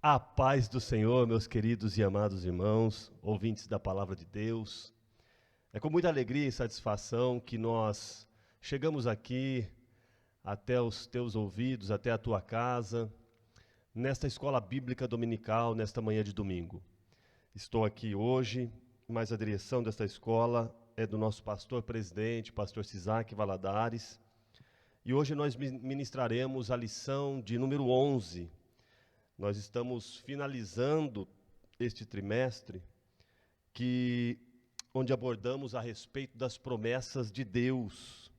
A paz do Senhor, meus queridos e amados irmãos, ouvintes da Palavra de Deus. É com muita alegria e satisfação que nós chegamos aqui até os teus ouvidos, até a tua casa, nesta escola bíblica dominical, nesta manhã de domingo. Estou aqui hoje, mas a direção desta escola é do nosso pastor-presidente, pastor Sisaque Valadares. E hoje nós ministraremos a lição de número 11. Nós estamos finalizando este trimestre onde abordamos a respeito das promessas de Deus.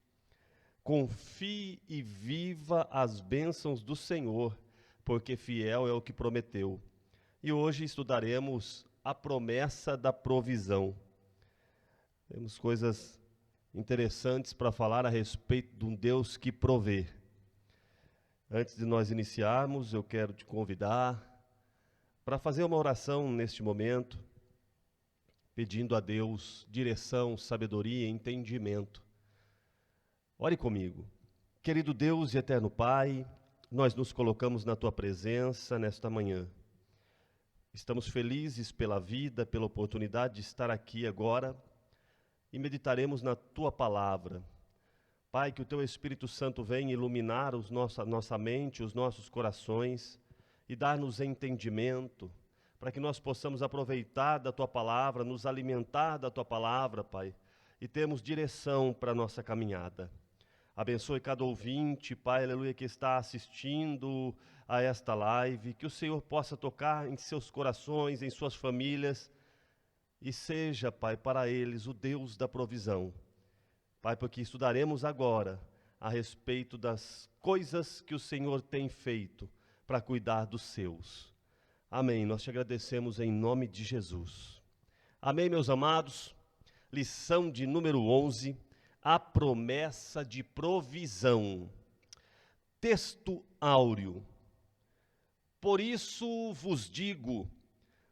Confie e viva as bênçãos do Senhor, porque fiel é o que prometeu. E hoje estudaremos a promessa da provisão. Temos coisas interessantes para falar a respeito de um Deus que provê. Antes de nós iniciarmos, eu quero te convidar para fazer uma oração neste momento, pedindo a Deus direção, sabedoria e entendimento. Ore comigo. Querido Deus e eterno Pai, nós nos colocamos na Tua presença nesta manhã. Estamos felizes pela vida, pela oportunidade de estar aqui agora e meditaremos na Tua palavra. Pai, que o Teu Espírito Santo venha iluminar nossa mente, os nossos corações e dar-nos entendimento, para que nós possamos aproveitar da Tua palavra, nos alimentar da Tua palavra, Pai, e termos direção para a nossa caminhada. Abençoe cada ouvinte, Pai, aleluia, que está assistindo a esta live, que o Senhor possa tocar em seus corações, em suas famílias, e seja, Pai, para eles o Deus da provisão. Pai, porque estudaremos agora a respeito das coisas que o Senhor tem feito para cuidar dos seus. Amém. Nós te agradecemos em nome de Jesus. Amém, meus amados. Lição de número 11, a promessa de provisão. Texto áureo. Por isso vos digo,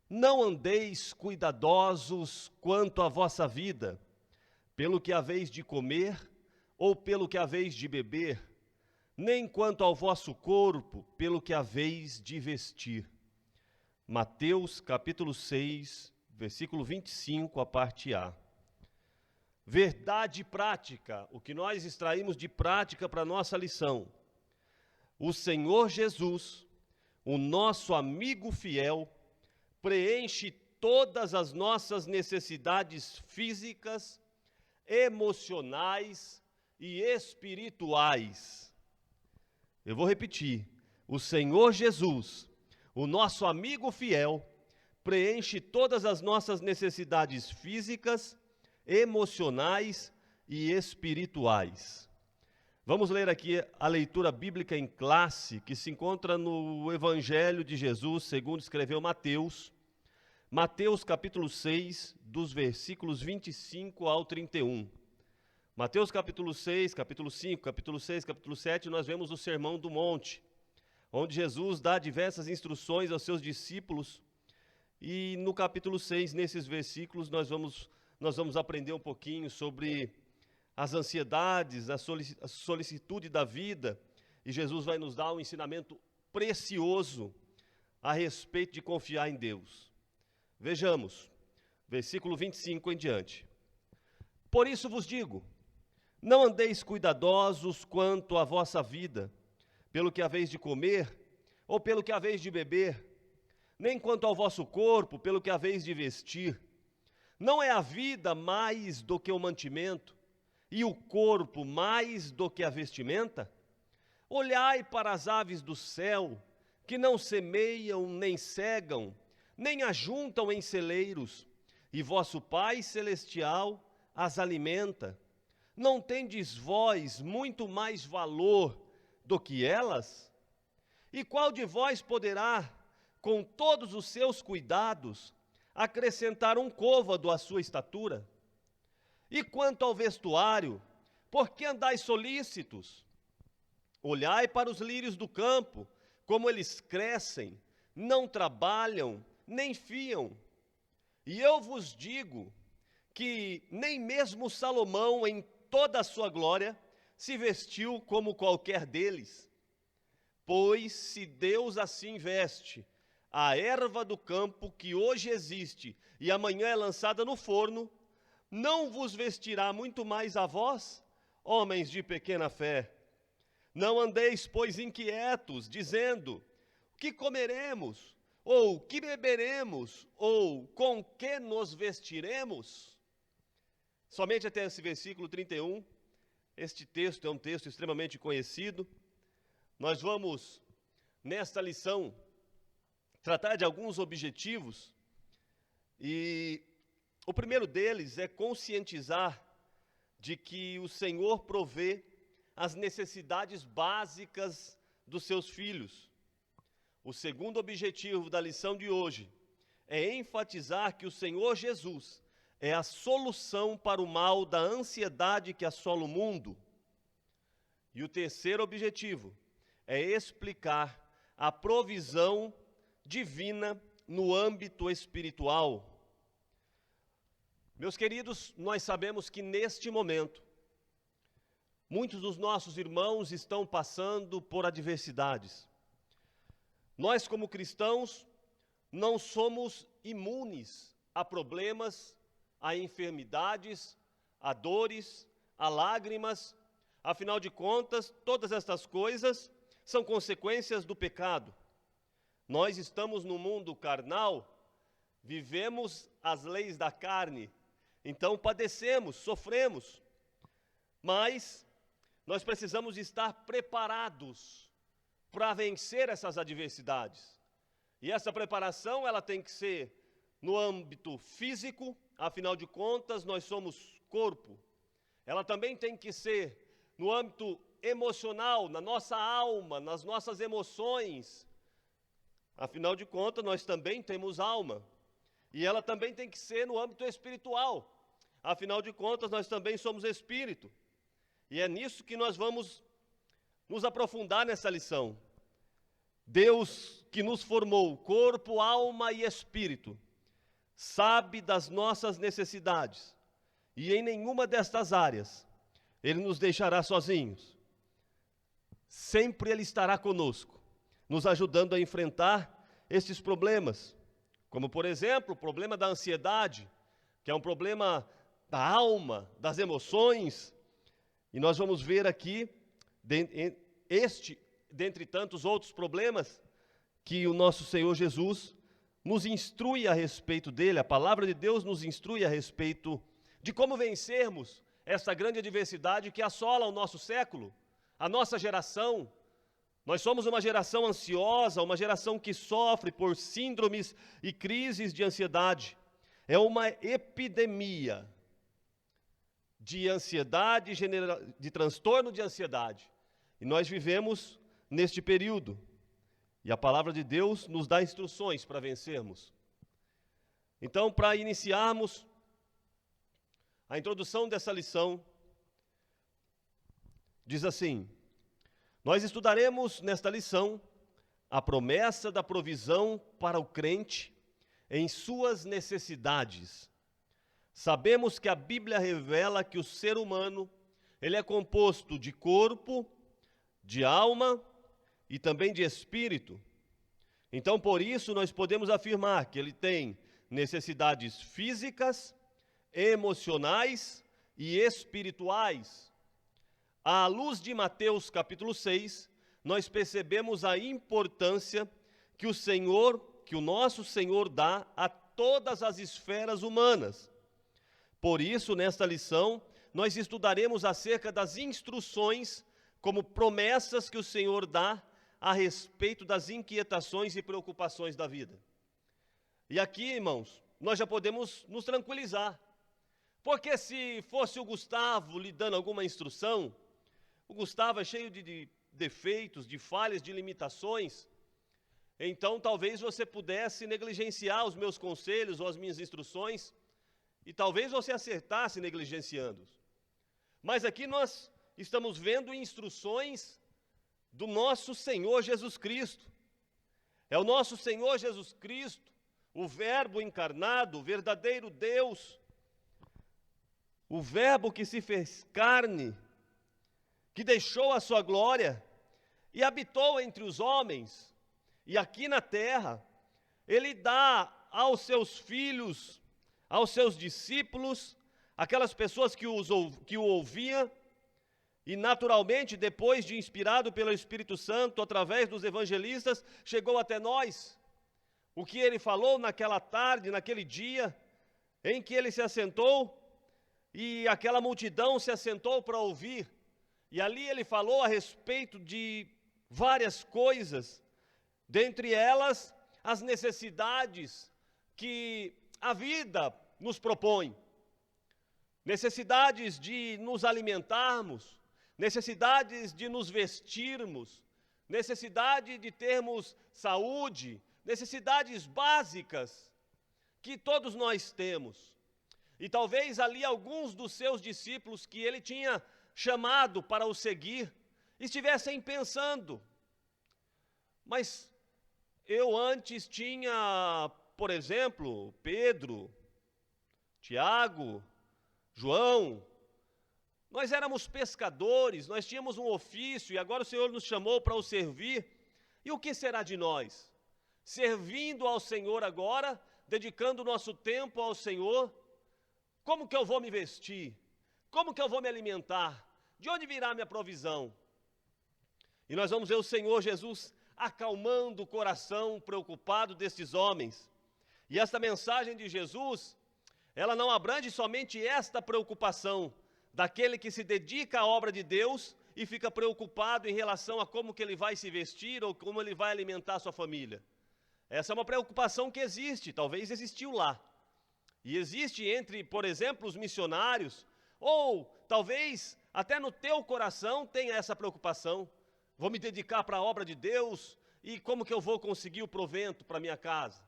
não andeis cuidadosos quanto à vossa vida, pelo que haveis de comer, ou pelo que haveis de beber, nem quanto ao vosso corpo, pelo que haveis de vestir. Mateus capítulo 6, versículo 25, a parte A. Verdade prática, o que nós extraímos de prática para a nossa lição. O Senhor Jesus, o nosso amigo fiel, preenche todas as nossas necessidades físicas, emocionais e espirituais. Eu vou repetir. O Senhor Jesus, o nosso amigo fiel, preenche todas as nossas necessidades físicas, emocionais e espirituais. Vamos ler aqui a leitura bíblica em classe, que se encontra no Evangelho de Jesus, segundo escreveu Mateus. Mateus capítulo 6, dos versículos 25 ao 31. Mateus capítulo 6, capítulo 5, capítulo 6, capítulo 7, nós vemos o Sermão do Monte, onde Jesus dá diversas instruções aos seus discípulos. E no capítulo 6, nesses versículos, nós vamos aprender um pouquinho sobre as ansiedades, a solicitude da vida. E Jesus vai nos dar um ensinamento precioso a respeito de confiar em Deus. Vejamos, versículo 25 em diante. Por isso vos digo, não andeis cuidadosos quanto à vossa vida, pelo que haveis de comer, ou pelo que haveis de beber, nem quanto ao vosso corpo, pelo que haveis de vestir. Não é a vida mais do que o mantimento, e o corpo mais do que a vestimenta? Olhai para as aves do céu, que não semeiam, nem cegam, nem ajuntam em celeiros, e vosso Pai Celestial as alimenta. Não tendes vós muito mais valor do que elas? E qual de vós poderá, com todos os seus cuidados, acrescentar um côvado à sua estatura? E quanto ao vestuário, por que andais solícitos? Olhai para os lírios do campo, como eles crescem, não trabalham, nem fiam. E eu vos digo que nem mesmo Salomão, em toda a sua glória, se vestiu como qualquer deles. Pois se Deus assim veste a erva do campo que hoje existe e amanhã é lançada no forno, não vos vestirá muito mais a vós, homens de pequena fé? Não andeis, pois, inquietos, dizendo: o que comeremos? Ou que beberemos? Ou com que nos vestiremos? Somente até esse versículo 31, este texto é um texto extremamente conhecido. Nós vamos, nesta lição, tratar de alguns objetivos, e o primeiro deles é conscientizar de que o Senhor provê as necessidades básicas dos seus filhos. O segundo objetivo da lição de hoje é enfatizar que o Senhor Jesus é a solução para o mal da ansiedade que assola o mundo. E o terceiro objetivo é explicar a provisão divina no âmbito espiritual. Meus queridos, nós sabemos que neste momento, muitos dos nossos irmãos estão passando por adversidades. Nós, como cristãos, não somos imunes a problemas, a enfermidades, a dores, a lágrimas. Afinal de contas, todas estas coisas são consequências do pecado. Nós estamos no mundo carnal, vivemos as leis da carne, então padecemos, sofremos, mas nós precisamos estar preparados para vencer essas adversidades. E essa preparação, ela tem que ser no âmbito físico, afinal de contas, nós somos corpo. Ela também tem que ser no âmbito emocional, na nossa alma, nas nossas emoções. Afinal de contas, nós também temos alma. E ela também tem que ser no âmbito espiritual. Afinal de contas, nós também somos espírito. E é nisso que nós vamos nos aprofundar nessa lição. Deus que nos formou, corpo, alma e espírito, sabe das nossas necessidades. E em nenhuma destas áreas Ele nos deixará sozinhos. Sempre Ele estará conosco, nos ajudando a enfrentar estes problemas. Como, por exemplo, o problema da ansiedade, que é um problema da alma, das emoções. E nós vamos ver aqui, dentre tantos outros problemas, que o nosso Senhor Jesus nos instrui a respeito dele. A palavra de Deus nos instrui a respeito de como vencermos essa grande adversidade que assola o nosso século, a nossa geração. Nós somos uma geração ansiosa, uma geração que sofre por síndromes e crises de ansiedade. É uma epidemia de ansiedade, de transtorno de ansiedade. E nós vivemos neste período. E a palavra de Deus nos dá instruções para vencermos. Então, para iniciarmos a introdução dessa lição, diz assim: nós estudaremos nesta lição a promessa da provisão para o crente em suas necessidades. Sabemos que a Bíblia revela que o ser humano, ele é composto de corpo, de alma e também de espírito. Então, por isso, nós podemos afirmar que ele tem necessidades físicas, emocionais e espirituais. À luz de Mateus capítulo 6, nós percebemos a importância que o nosso Senhor dá a todas as esferas humanas. Por isso, nesta lição, nós estudaremos acerca das instruções como promessas que o Senhor dá a respeito das inquietações e preocupações da vida. E aqui, irmãos, nós já podemos nos tranquilizar, porque se fosse o Gustavo lhe dando alguma instrução, o Gustavo é cheio de defeitos, de falhas, de limitações, então talvez você pudesse negligenciar os meus conselhos ou as minhas instruções, e talvez você acertasse negligenciando-os. Mas aqui nós estamos vendo instruções do nosso Senhor Jesus Cristo. É o nosso Senhor Jesus Cristo, o Verbo encarnado, o verdadeiro Deus, o Verbo que se fez carne, que deixou a sua glória e habitou entre os homens, e aqui na terra ele dá aos seus filhos, aos seus discípulos, aquelas pessoas que o ouviam, e naturalmente, depois de inspirado pelo Espírito Santo, através dos evangelistas, chegou até nós. O que ele falou naquela tarde, naquele dia, em que ele se assentou, e aquela multidão se assentou para ouvir. E ali ele falou a respeito de várias coisas, dentre elas, as necessidades que a vida nos propõe. Necessidades de nos alimentarmos, necessidades de nos vestirmos, necessidade de termos saúde, necessidades básicas que todos nós temos. E talvez ali alguns dos seus discípulos que ele tinha chamado para o seguir, estivessem pensando, mas eu antes tinha, por exemplo, Pedro, Tiago, João, nós éramos pescadores, nós tínhamos um ofício e agora o Senhor nos chamou para o servir, e o que será de nós? Servindo ao Senhor agora, dedicando o nosso tempo ao Senhor, como que eu vou me vestir? Como que eu vou me alimentar? De onde virá a minha provisão? E nós vamos ver o Senhor Jesus acalmando o coração preocupado destes homens. E esta mensagem de Jesus, ela não abrange somente esta preocupação daquele que se dedica à obra de Deus e fica preocupado em relação a como que ele vai se vestir ou como ele vai alimentar a sua família. Essa é uma preocupação que existe, talvez existiu lá. E existe entre, por exemplo, os missionários, ou talvez até no teu coração tenha essa preocupação. Vou me dedicar para a obra de Deus e como que eu vou conseguir o provento para minha casa?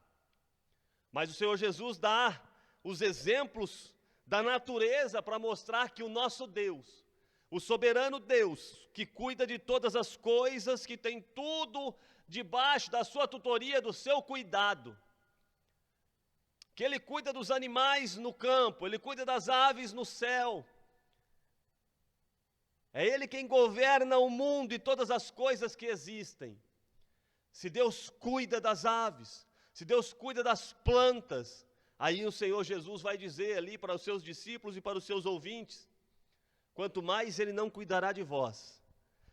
Mas o Senhor Jesus dá os exemplos da natureza para mostrar que o nosso Deus, o soberano Deus, que cuida de todas as coisas, que tem tudo debaixo da sua tutoria, do seu cuidado, que Ele cuida dos animais no campo, Ele cuida das aves no céu, é Ele quem governa o mundo e todas as coisas que existem. Se Deus cuida das aves, se Deus cuida das plantas, aí o Senhor Jesus vai dizer ali para os seus discípulos e para os seus ouvintes, quanto mais Ele não cuidará de vós.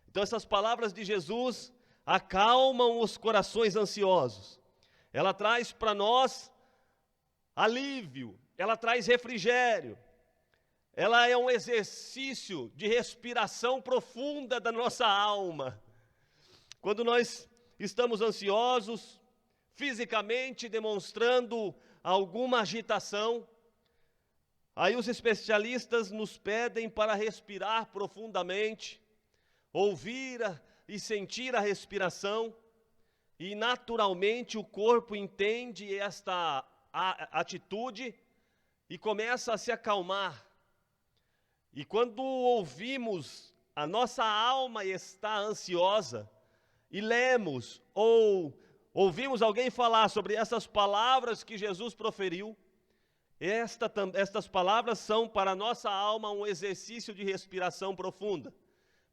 Então essas palavras de Jesus acalmam os corações ansiosos. Ela traz para nós alívio, ela traz refrigério. Ela é um exercício de respiração profunda da nossa alma. Quando nós estamos ansiosos, fisicamente demonstrando alguma agitação, aí os especialistas nos pedem para respirar profundamente, ouvir e sentir a respiração, e naturalmente o corpo entende esta atitude e começa a se acalmar. E quando ouvimos, a nossa alma está ansiosa, e lemos ou ouvimos alguém falar sobre essas palavras que Jesus proferiu, estas palavras são para a nossa alma um exercício de respiração profunda,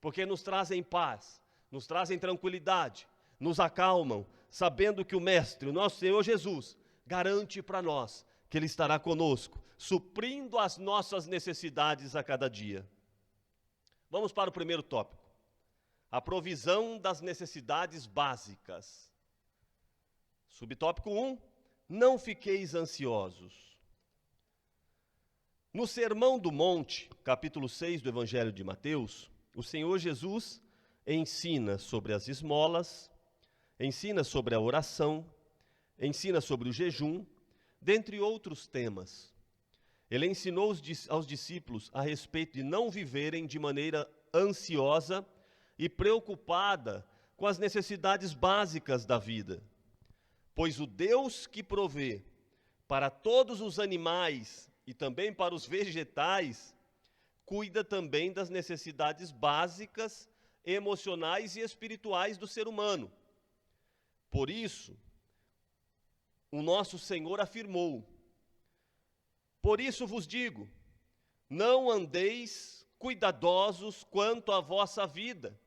porque nos trazem paz, nos trazem tranquilidade, nos acalmam, sabendo que o Mestre, o nosso Senhor Jesus, garante para nós que Ele estará conosco, suprindo as nossas necessidades a cada dia. Vamos para o primeiro tópico, a provisão das necessidades básicas. Subtópico 1, não fiqueis ansiosos. No Sermão do Monte, capítulo 6 do Evangelho de Mateus, o Senhor Jesus ensina sobre as esmolas, ensina sobre a oração, ensina sobre o jejum, dentre outros temas. Ele ensinou aos discípulos a respeito de não viverem de maneira ansiosa e preocupada com as necessidades básicas da vida. Pois o Deus que provê para todos os animais e também para os vegetais, cuida também das necessidades básicas, emocionais e espirituais do ser humano. Por isso, o nosso Senhor afirmou: por isso vos digo, não andeis cuidadosos quanto à vossa vida,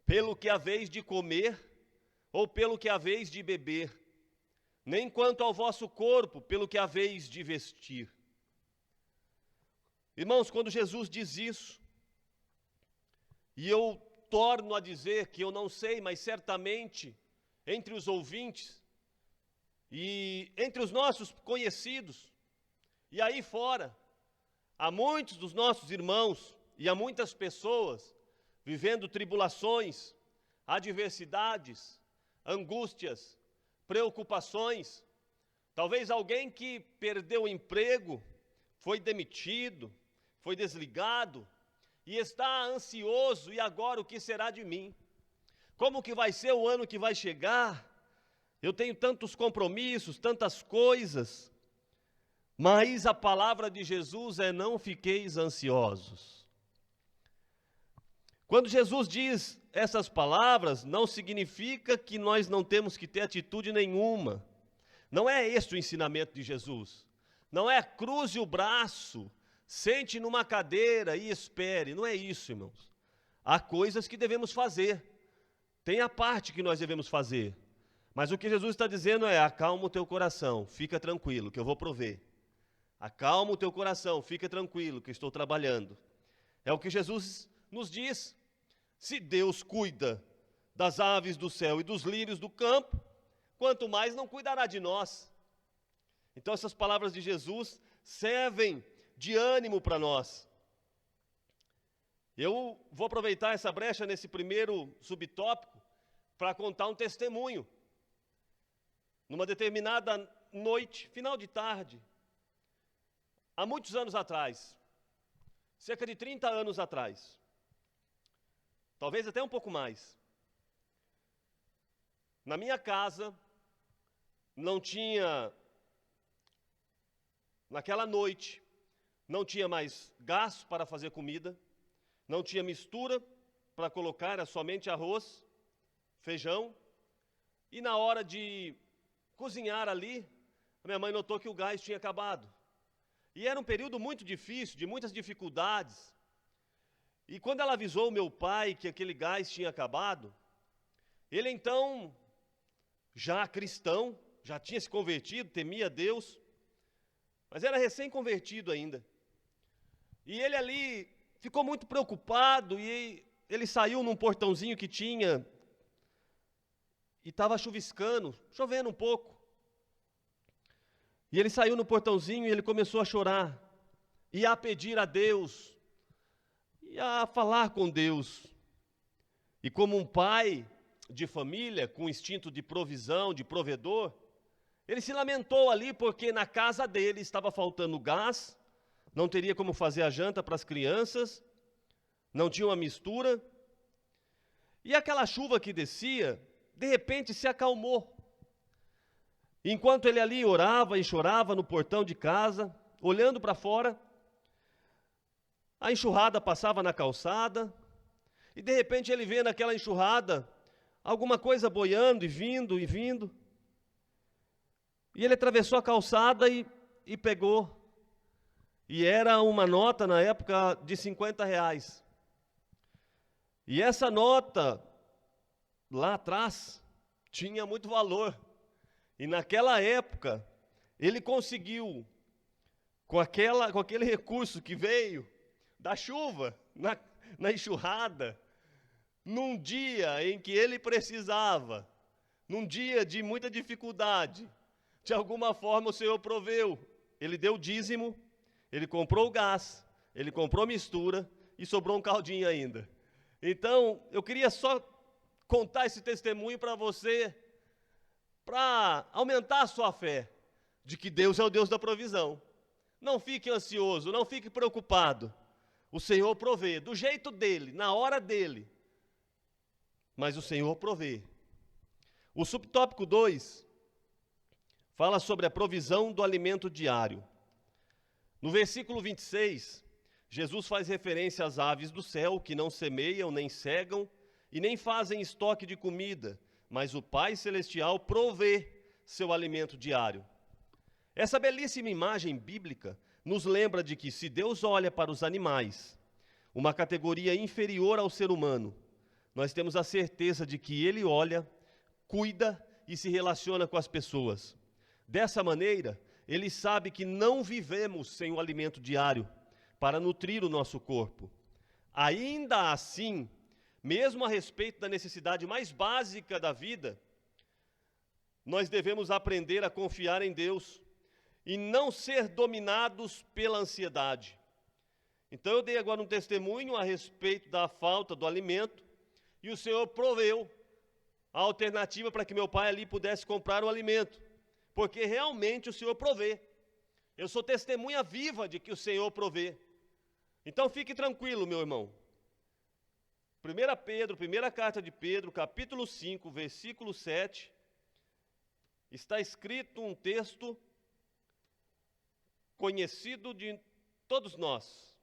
pelo que haveis de comer ou pelo que haveis de beber, nem quanto ao vosso corpo, pelo que haveis de vestir. Irmãos, quando Jesus diz isso, e eu torno a dizer que eu não sei, mas certamente entre os ouvintes e entre os nossos conhecidos, e aí fora, há muitos dos nossos irmãos e há muitas pessoas vivendo tribulações, adversidades, angústias, preocupações. Talvez alguém que perdeu o emprego, foi demitido, foi desligado e está ansioso, e agora o que será de mim? Como que vai ser o ano que vai chegar? Eu tenho tantos compromissos, tantas coisas. Mas a palavra de Jesus é: não fiqueis ansiosos. Quando Jesus diz essas palavras, não significa que nós não temos que ter atitude nenhuma. Não é este o ensinamento de Jesus. Não é cruze o braço, sente numa cadeira e espere. Não é isso, irmãos. Há coisas que devemos fazer. Tem a parte que nós devemos fazer. Mas o que Jesus está dizendo é: acalma o teu coração, fica tranquilo, que eu vou prover. Acalma o teu coração, fica tranquilo, que eu estou trabalhando. É o que Jesus nos diz. Se Deus cuida das aves do céu e dos lírios do campo, quanto mais não cuidará de nós. Então essas palavras de Jesus servem de ânimo para nós. Eu vou aproveitar essa brecha nesse primeiro subtópico para contar um testemunho. Numa determinada noite, final de tarde, há muitos anos atrás, cerca de 30 anos atrás, talvez até um pouco mais, na minha casa, não tinha, naquela noite, não tinha mais gás para fazer comida, não tinha mistura para colocar, era somente arroz, feijão, e na hora de cozinhar ali, a minha mãe notou que o gás tinha acabado. E era um período muito difícil, de muitas dificuldades. E quando ela avisou o meu pai que aquele gás tinha acabado, ele então, já cristão, já tinha se convertido, temia Deus, mas era recém-convertido ainda. E ele ali ficou muito preocupado, e ele saiu num portãozinho que tinha, e estava chuviscando, chovendo um pouco. E ele saiu no portãozinho e ele começou a chorar, e a pedir a Deus, e a falar com Deus. E como um pai de família, com instinto de provisão, de provedor, ele se lamentou ali porque na casa dele estava faltando gás, não teria como fazer a janta para as crianças, não tinha uma mistura, e aquela chuva que descia, de repente se acalmou. Enquanto ele ali orava e chorava no portão de casa, olhando para fora, a enxurrada passava na calçada, e de repente ele vê naquela enxurrada alguma coisa boiando e vindo e vindo. E ele atravessou a calçada e pegou. E era uma nota na época de R$50. E essa nota, lá atrás, tinha muito valor. E naquela época, ele conseguiu, com aquele recurso que veio da chuva, na enxurrada, num dia em que ele precisava, num dia de muita dificuldade, de alguma forma o Senhor proveu. Ele deu dízimo, ele comprou gás, ele comprou mistura e sobrou um caldinho ainda. Então, eu queria só contar esse testemunho para você, para aumentar a sua fé, de que Deus é o Deus da provisão. Não fique ansioso, não fique preocupado. O Senhor provê, do jeito dele, na hora dele. Mas o Senhor provê. O subtópico 2 fala sobre a provisão do alimento diário. No versículo 26, Jesus faz referência às aves do céu, que não semeiam, nem cegam, e nem fazem estoque de comida, mas o Pai Celestial provê seu alimento diário. Essa belíssima imagem bíblica nos lembra de que, se Deus olha para os animais, uma categoria inferior ao ser humano, nós temos a certeza de que Ele olha, cuida e se relaciona com as pessoas. Dessa maneira, ele sabe que não vivemos sem o alimento diário para nutrir o nosso corpo. Ainda assim, mesmo a respeito da necessidade mais básica da vida, nós devemos aprender a confiar em Deus e não ser dominados pela ansiedade. Então eu dei agora um testemunho a respeito da falta do alimento e o Senhor proveu a alternativa para que meu pai ali pudesse comprar o alimento, porque realmente o Senhor provê. Eu sou testemunha viva de que o Senhor provê. Então fique tranquilo, meu irmão. 1 Pedro, primeira carta de Pedro, capítulo 5, versículo 7, está escrito um texto conhecido de todos nós: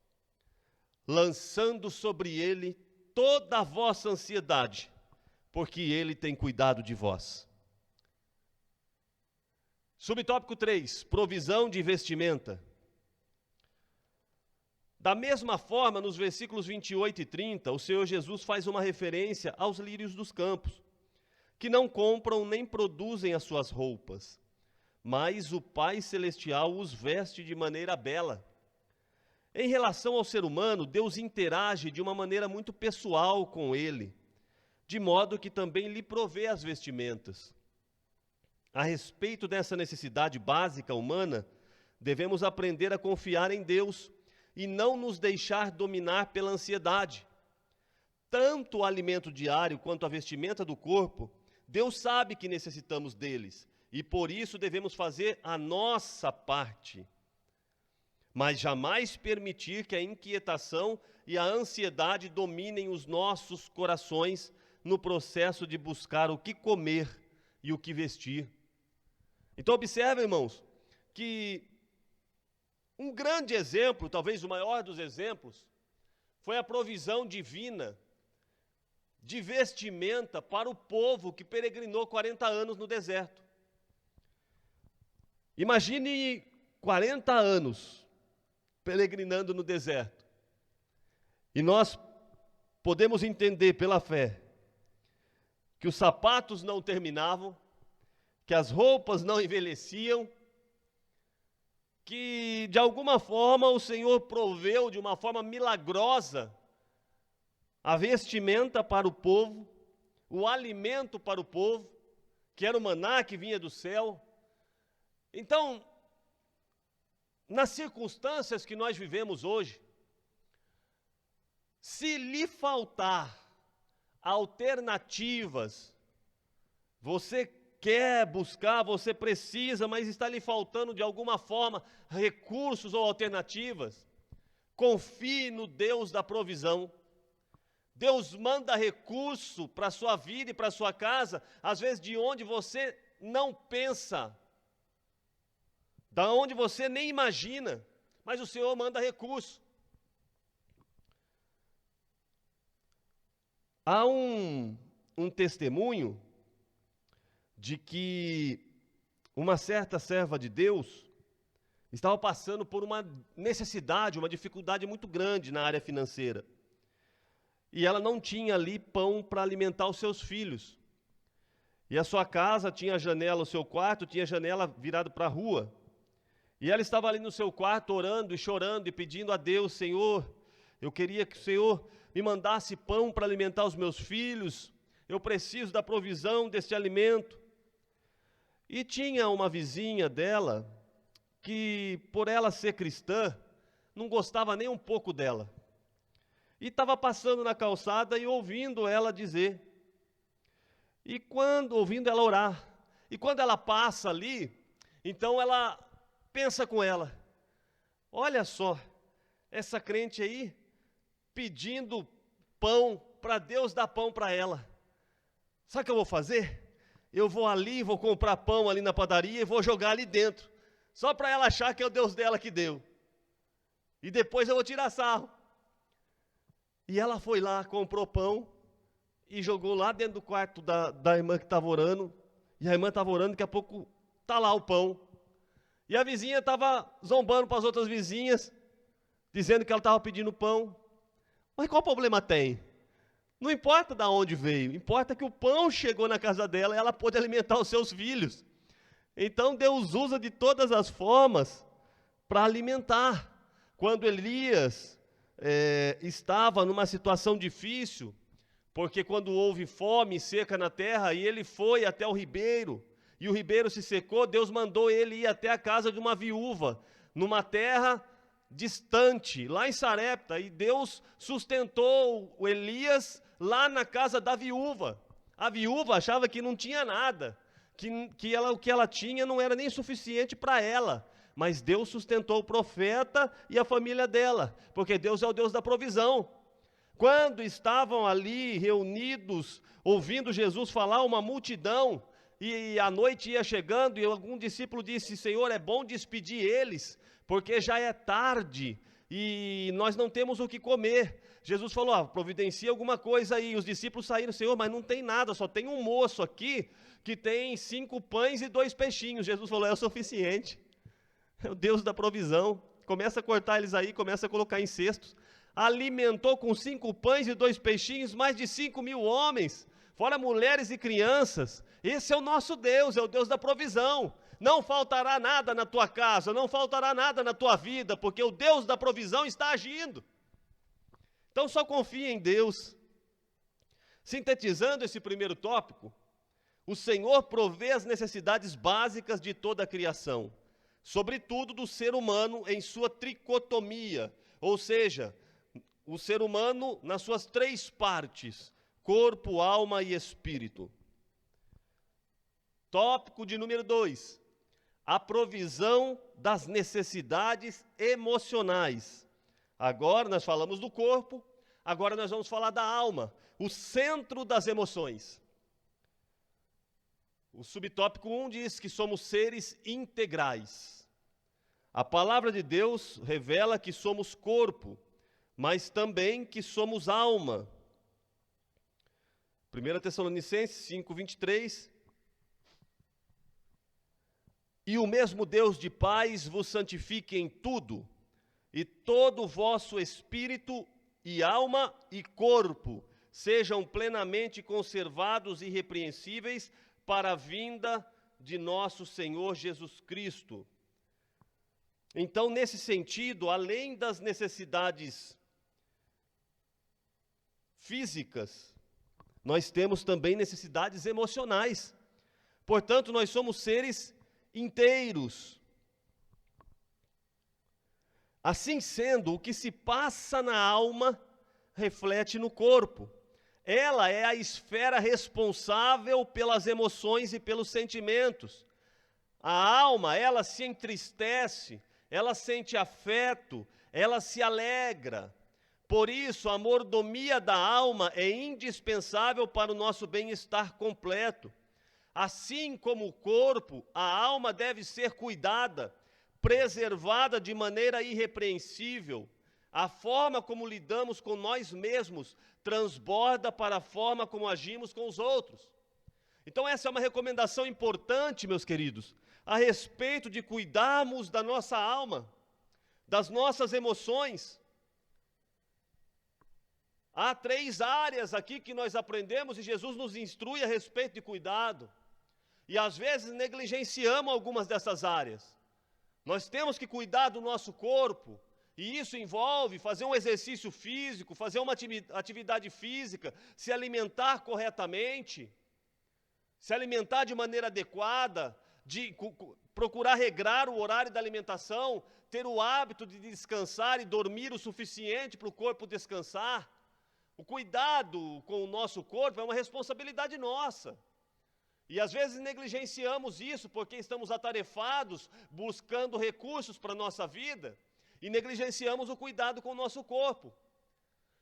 lançando sobre ele toda a vossa ansiedade, porque ele tem cuidado de vós. Subtópico 3, provisão de vestimenta. Da mesma forma, nos versículos 28 e 30, o Senhor Jesus faz uma referência aos lírios dos campos, que não compram nem produzem as suas roupas, mas o Pai Celestial os veste de maneira bela. Em relação ao ser humano, Deus interage de uma maneira muito pessoal com ele, de modo que também lhe provê as vestimentas. A respeito dessa necessidade básica humana, devemos aprender a confiar em Deus e não nos deixar dominar pela ansiedade. Tanto o alimento diário quanto a vestimenta do corpo, Deus sabe que necessitamos deles, e por isso devemos fazer a nossa parte. Mas jamais permitir que a inquietação e a ansiedade dominem os nossos corações no processo de buscar o que comer e o que vestir. Então observe, irmãos, que um grande exemplo, talvez o maior dos exemplos, foi a provisão divina de vestimenta para o povo que peregrinou 40 anos no deserto. Imagine 40 anos peregrinando no deserto. E nós podemos entender pela fé que os sapatos não terminavam, que as roupas não envelheciam, que de alguma forma o Senhor proveu de uma forma milagrosa a vestimenta para o povo, o alimento para o povo, que era o maná que vinha do céu. Então, nas circunstâncias que nós vivemos hoje, se lhe faltar alternativas, você quer buscar, você precisa, mas está lhe faltando de alguma forma recursos ou alternativas, confie no Deus da provisão. Deus manda recurso para a sua vida e para a sua casa, às vezes de onde você não pensa, da onde você nem imagina, mas o Senhor manda recurso. Há um testemunho de que uma certa serva de Deus estava passando por uma necessidade, uma dificuldade muito grande na área financeira. E ela não tinha ali pão para alimentar os seus filhos. E a sua casa tinha janela, o seu quarto tinha janela virado para a rua. E ela estava ali no seu quarto orando e chorando e pedindo a Deus: Senhor, eu queria que o Senhor me mandasse pão para alimentar os meus filhos, eu preciso da provisão deste alimento. E tinha uma vizinha dela, que por ela ser cristã, não gostava nem um pouco dela. E estava passando na calçada e ouvindo ela dizer, ouvindo ela orar. E quando ela passa ali, então ela pensa com ela: olha só, essa crente aí pedindo pão para Deus dar pão para ela. Sabe o que eu vou fazer? Eu vou ali, vou comprar pão ali na padaria e vou jogar ali dentro, só para ela achar que é o Deus dela que deu. E depois eu vou tirar sarro. E ela foi lá, comprou pão e jogou lá dentro do quarto da irmã que estava orando. E a irmã estava orando, daqui a pouco está lá o pão. E a vizinha estava zombando para as outras vizinhas, dizendo que ela estava pedindo pão. Mas qual problema tem? Não importa de onde veio, importa que o pão chegou na casa dela e ela pôde alimentar os seus filhos. Então Deus usa de todas as formas para alimentar. Quando Elias estava numa situação difícil, porque quando houve fome e seca na terra, e ele foi até o ribeiro, e o ribeiro se secou, Deus mandou ele ir até a casa de uma viúva, numa terra distante, lá em Sarepta, e Deus sustentou o Elias lá na casa da viúva. A viúva achava que não tinha nada, o que ela tinha não era nem suficiente para ela, mas Deus sustentou o profeta e a família dela, porque Deus é o Deus da provisão. Quando estavam ali reunidos, ouvindo Jesus falar, uma multidão, e a noite ia chegando, e algum discípulo disse: Senhor, é bom despedir eles, porque já é tarde, e nós não temos o que comer. Jesus falou: providencia alguma coisa aí. Os discípulos saíram: Senhor, mas não tem nada, só tem um moço aqui, que tem 5 pães e 2 peixinhos. Jesus falou: é o suficiente. É o Deus da provisão. Começa a cortar eles aí, começa a colocar em cestos. Alimentou com 5 pães e 2 peixinhos mais de 5.000 homens, fora mulheres e crianças. Esse é o nosso Deus, é o Deus da provisão. Não faltará nada na tua casa, não faltará nada na tua vida, porque o Deus da provisão está agindo. Então só confia em Deus. Sintetizando esse primeiro tópico, o Senhor provê as necessidades básicas de toda a criação, sobretudo do ser humano em sua tricotomia, ou seja, o ser humano nas suas 3 partes, corpo, alma e espírito. Tópico de número 2, a provisão das necessidades emocionais. Agora nós falamos do corpo, agora nós vamos falar da alma, o centro das emoções. O subtópico 1 diz que somos seres integrais. A palavra de Deus revela que somos corpo, mas também que somos alma. 1 Tessalonicenses 5:23. E o mesmo Deus de paz vos santifique em tudo, e todo o vosso espírito e alma e corpo sejam plenamente conservados e irrepreensíveis para a vinda de nosso Senhor Jesus Cristo. Então, nesse sentido, além das necessidades físicas, nós temos também necessidades emocionais. Portanto, nós somos seres inteiros. Assim sendo, o que se passa na alma reflete no corpo. Ela é a esfera responsável pelas emoções e pelos sentimentos. A alma, ela se entristece, ela sente afeto, ela se alegra. Por isso, a mordomia da alma é indispensável para o nosso bem-estar completo. Assim como o corpo, a alma deve ser cuidada, preservada de maneira irrepreensível. A forma como lidamos com nós mesmos transborda para a forma como agimos com os outros. Então essa é uma recomendação importante, meus queridos, a respeito de cuidarmos da nossa alma, das nossas emoções. Há 3 áreas aqui que nós aprendemos e Jesus nos instrui a respeito de cuidado. E às vezes negligenciamos algumas dessas áreas. Nós temos que cuidar do nosso corpo, e isso envolve fazer um exercício físico, fazer uma atividade física, se alimentar corretamente, se alimentar de maneira adequada, procurar regrar o horário da alimentação, ter o hábito de descansar e dormir o suficiente para o corpo descansar. O cuidado com o nosso corpo é uma responsabilidade nossa. E às vezes negligenciamos isso porque estamos atarefados, buscando recursos para a nossa vida, e negligenciamos o cuidado com o nosso corpo.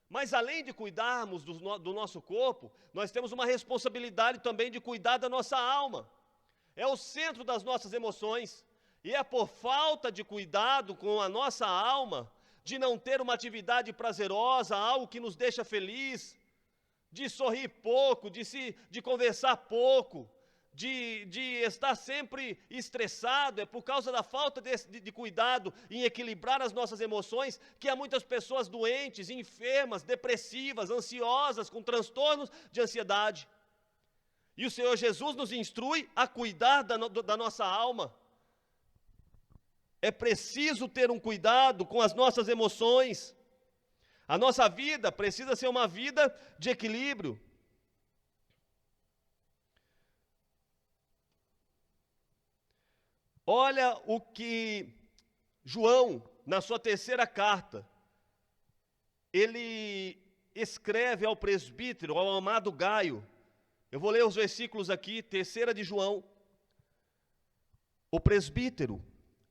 Mas além de cuidarmos do nosso corpo, nós temos uma responsabilidade também de cuidar da nossa alma. É o centro das nossas emoções, e é por falta de cuidado com a nossa alma, de não ter uma atividade prazerosa, algo que nos deixa feliz, de sorrir pouco, de conversar pouco, de estar sempre estressado, é por causa da falta de cuidado em equilibrar as nossas emoções, que há muitas pessoas doentes, enfermas, depressivas, ansiosas, com transtornos de ansiedade. E o Senhor Jesus nos instrui a cuidar da nossa alma. É preciso ter um cuidado com as nossas emoções. A nossa vida precisa ser uma vida de equilíbrio. Olha o que João, na sua terceira carta, ele escreve ao presbítero, ao amado Gaio. Eu vou ler os versículos aqui, terceira de João. O presbítero,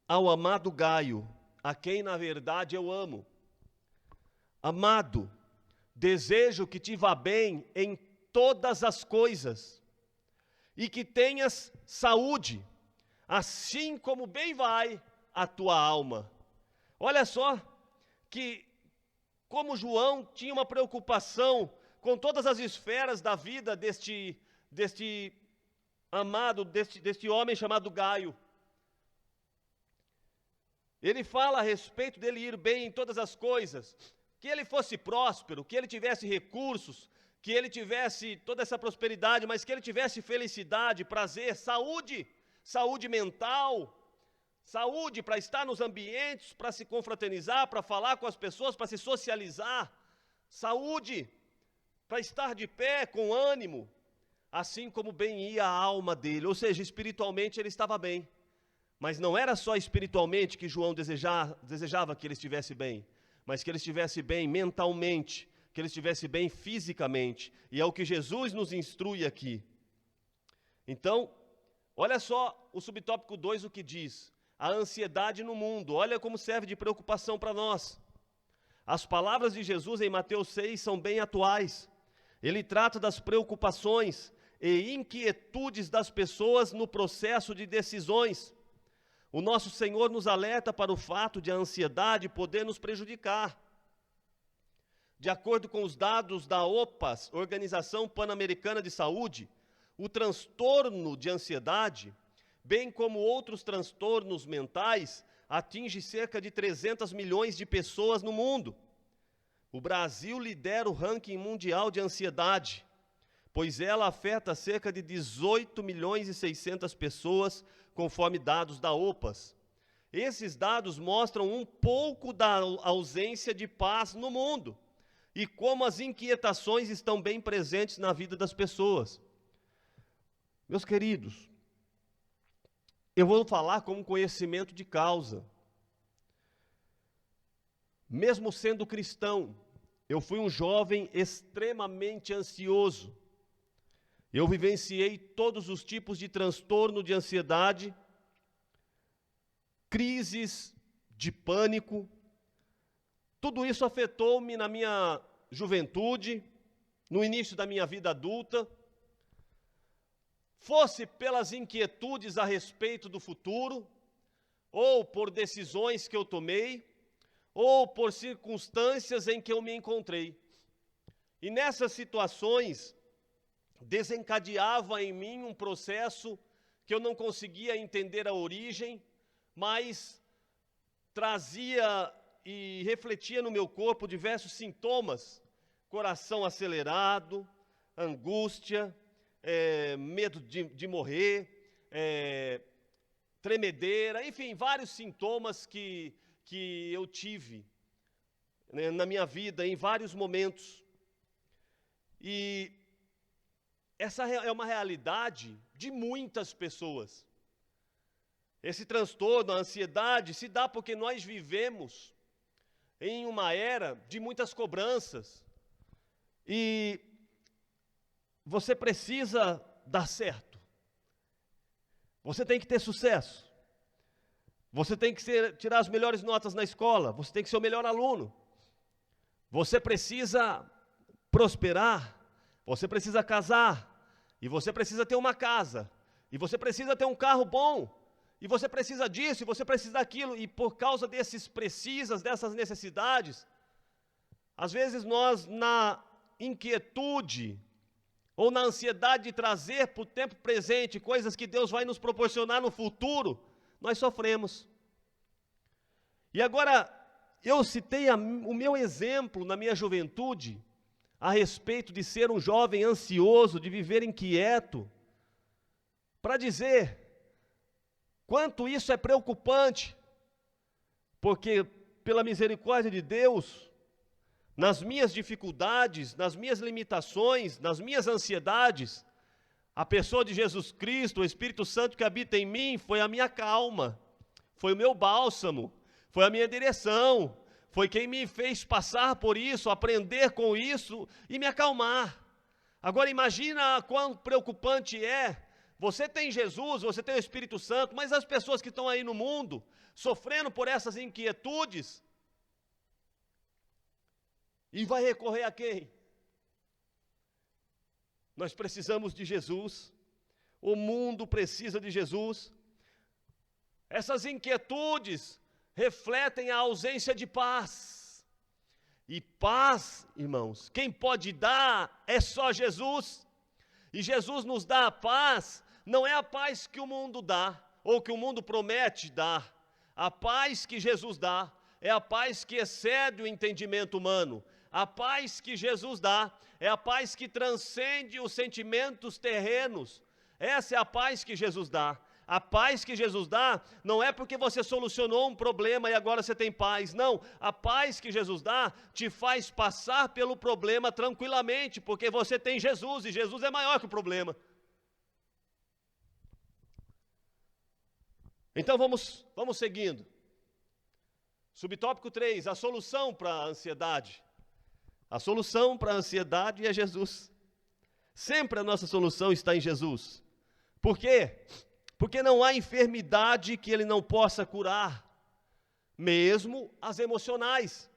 ao amado Gaio, a quem na verdade eu amo. Amado, desejo que te vá bem em todas as coisas, e que tenhas saúde, assim como bem vai a tua alma. Olha só que como João tinha uma preocupação com todas as esferas da vida deste amado, deste homem chamado Gaio. Ele fala a respeito dele ir bem em todas as coisas, que ele fosse próspero, que ele tivesse recursos, que ele tivesse toda essa prosperidade, mas que ele tivesse felicidade, prazer, saúde mental, saúde para estar nos ambientes, para se confraternizar, para falar com as pessoas, para se socializar, saúde para estar de pé com ânimo, assim como bem ia a alma dele, ou seja, espiritualmente ele estava bem. Mas não era só espiritualmente que João desejava que ele estivesse bem, mas que ele estivesse bem mentalmente, que ele estivesse bem fisicamente. E é o que Jesus nos instrui aqui. Então, olha só o subtópico 2 o que diz. A ansiedade no mundo. Olha como serve de preocupação para nós. As palavras de Jesus em Mateus 6 são bem atuais. Ele trata das preocupações e inquietudes das pessoas no processo de decisões. O nosso Senhor nos alerta para o fato de a ansiedade poder nos prejudicar. De acordo com os dados da OPAS, Organização Pan-Americana de Saúde, o transtorno de ansiedade, bem como outros transtornos mentais, atinge cerca de 300 milhões de pessoas no mundo. O Brasil lidera o ranking mundial de ansiedade, pois ela afeta cerca de 18 milhões e 600 pessoas, conforme dados da OPAS. Esses dados mostram um pouco da ausência de paz no mundo e como as inquietações estão bem presentes na vida das pessoas. Meus queridos, eu vou falar com conhecimento de causa. Mesmo sendo cristão, eu fui um jovem extremamente ansioso. Eu vivenciei todos os tipos de transtorno de ansiedade, crises de pânico. Tudo isso afetou-me na minha juventude, no início da minha vida adulta. Fosse pelas inquietudes a respeito do futuro, ou por decisões que eu tomei, ou por circunstâncias em que eu me encontrei. E nessas situações, desencadeava em mim um processo que eu não conseguia entender a origem, mas trazia e refletia no meu corpo diversos sintomas: coração acelerado, angústia, medo de morrer, tremedeira, enfim, vários sintomas que eu tive, né, na minha vida, em vários momentos. E essa é uma realidade de muitas pessoas. Esse transtorno, a ansiedade, se dá porque nós vivemos em uma era de muitas cobranças. E você precisa dar certo. Você tem que ter sucesso. Você tem que tirar as melhores notas na escola. Você tem que ser o melhor aluno. Você precisa prosperar. Você precisa casar. E você precisa ter uma casa. E você precisa ter um carro bom. E você precisa disso, e você precisa daquilo. E por causa dessas necessidades, às vezes nós, na inquietude ou na ansiedade de trazer para o tempo presente coisas que Deus vai nos proporcionar no futuro, nós sofremos. E agora, eu citei o meu exemplo na minha juventude, a respeito de ser um jovem ansioso, de viver inquieto, para dizer quanto isso é preocupante, porque pela misericórdia de Deus, nas minhas dificuldades, nas minhas limitações, nas minhas ansiedades, a pessoa de Jesus Cristo, o Espírito Santo que habita em mim, foi a minha calma, foi o meu bálsamo, foi a minha direção, foi quem me fez passar por isso, aprender com isso e me acalmar. Agora imagina quão preocupante é, você tem Jesus, você tem o Espírito Santo, mas as pessoas que estão aí no mundo, sofrendo por essas inquietudes, e vai recorrer a quem? Nós precisamos de Jesus, o mundo precisa de Jesus. Essas inquietudes refletem a ausência de paz. E paz, irmãos, quem pode dar é só Jesus. E Jesus nos dá a paz, não é a paz que o mundo dá, ou que o mundo promete dar. A paz que Jesus dá é a paz que excede o entendimento humano. A paz que Jesus dá é a paz que transcende os sentimentos terrenos. Essa é a paz que Jesus dá. A paz que Jesus dá não é porque você solucionou um problema e agora você tem paz. Não, a paz que Jesus dá te faz passar pelo problema tranquilamente, porque você tem Jesus e Jesus é maior que o problema. Então vamos seguindo. Subtópico 3, a solução para a ansiedade. A solução para a ansiedade é Jesus. Sempre a nossa solução está em Jesus. Por quê? Porque não há enfermidade que Ele não possa curar, mesmo as emocionais.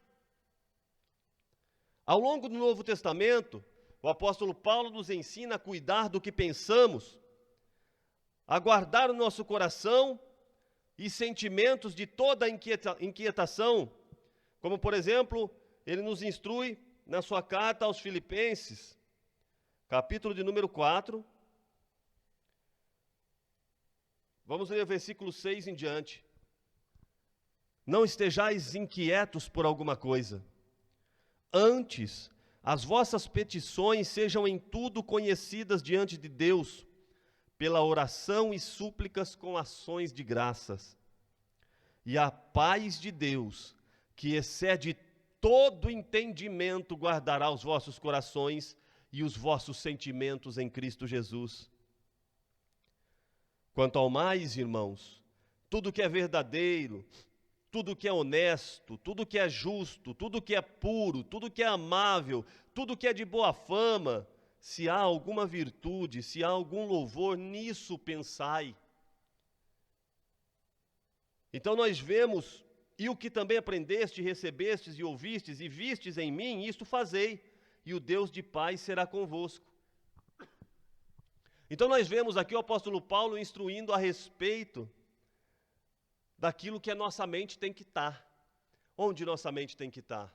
Ao longo do Novo Testamento, o apóstolo Paulo nos ensina a cuidar do que pensamos, a guardar o nosso coração e sentimentos de toda inquietação, como por exemplo, ele nos instrui na sua carta aos Filipenses, capítulo de número 4, vamos ler o versículo 6 em diante. Não estejais inquietos por alguma coisa, antes as vossas petições sejam em tudo conhecidas diante de Deus, pela oração e súplicas com ações de graças. E a paz de Deus, que excede todo entendimento, guardará os vossos corações e os vossos sentimentos em Cristo Jesus. Quanto ao mais, irmãos, tudo que é verdadeiro, tudo que é honesto, tudo que é justo, tudo que é puro, tudo que é amável, tudo que é de boa fama, se há alguma virtude, se há algum louvor, nisso pensai. Então nós vemos, e o que também aprendeste, recebestes e ouvistes e vistes em mim, isto fazei, e o Deus de paz será convosco. Então nós vemos aqui o apóstolo Paulo instruindo a respeito daquilo que a nossa mente tem que estar. Onde nossa mente tem que estar?